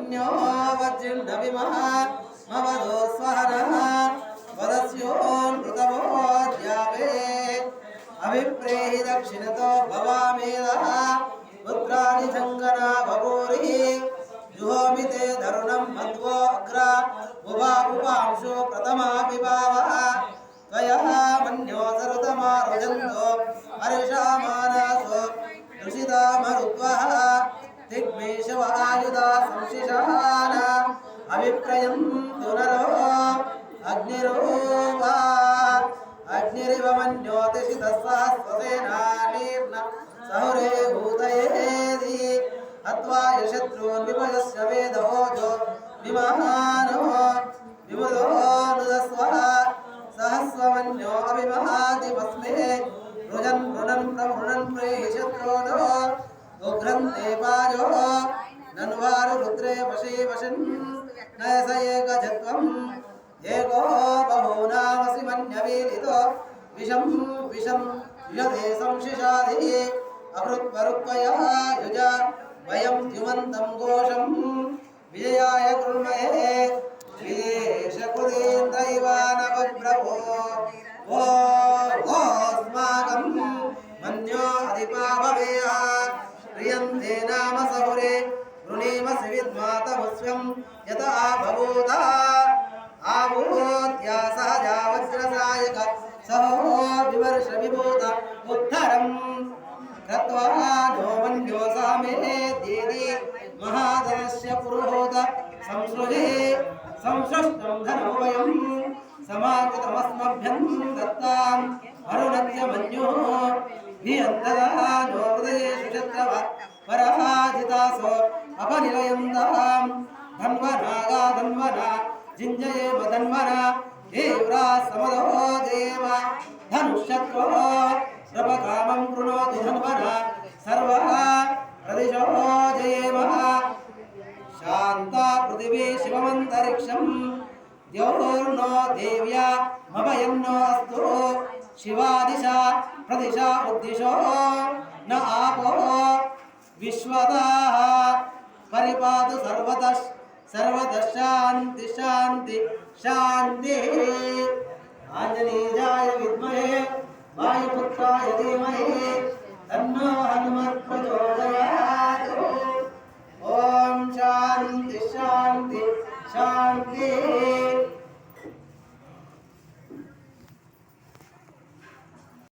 मन्यो वज्रिन्नविमः मवदो स्वहनः वदस्योऽनृतमो द्यावे अभिप्रेहि दक्षिणतो भवामेदः पुत्राणि जङ्गना बभूरि जुहोमि ते धरुणं मध्वो अग्रा उपांशो प्रथमा विभावः त्वयः मन्यो सरुतमा रुजन्तो हर्षामानासो ऋषिता मरुत्वः दिग्मेशवायुधा संशिशान अभिप्रयन्तु नरो अग्निरूपा अग्निरिव मन्योतिषितस्सहस्रसेनानीर्न सहुरे भूतयेदि हत्वा यशत्रून् विपयस्य वेदोजो विमहानो विमुदो नुदस्वः सहस्रमन्यो अभिमहाति भस्मे रुजन् रुणन् प्रमृणन् प्रेहि शत्रूनो उग्रन्ते पायो नन्वारु रुद्रे वशे वशन् नयस एकजत्वम् एको बहूनामसि मन्यवीलितो विषं युजते संशिशादि अभृत्परुक्वयः युज वयं द्युमन्तं घोषं विजयाय कृण्महे विदेशकृतेन्द्रैवानवब्रवो वो अस्माकं मन्यो अधिपा भवेयः प्रियन्ते नाम सहुरे वृणीमसि विद्मातमुस्व्यं यथा बभूता आवूत्या सहजा वज्रसायक सहो विवर्ष विभूत उत्तरम् कृत्वा नो मन्यो सामे दीदि महाधनस्य पुरोहोत संसृजे संसृष्टं धनो वयं समाकृतमस्मभ्यं दत्ताम् अरुणस्य मन्युः धियन्तदा नो हृदयेषु शत्रव पराजितासो अपनिलयन्ताम् धन्वनागा धन्वना जिञ्जयेम धन्वना देव्रा समदो देव धनुष्यत्रो सर्वकामं कृणोतु धन्वना सर्वः प्रदिशो जयेम शान्ता पृथिवी शिवमन्तरिक्षं द्यौर्नो देव्या मभयन्नो अस्तु शिवादिशा प्रदिशा उद्दिशो न आपो विश्वदाः परिपातु सर्वतः सर्वतः शान्ति शान्ति शान्तिः आञ्जनेयाय विद्महे वायुपुत्राय धीमहि तन्नो हनुमत् प्रचोदयात् ॐ शान्ति शान्ति शान्तिः।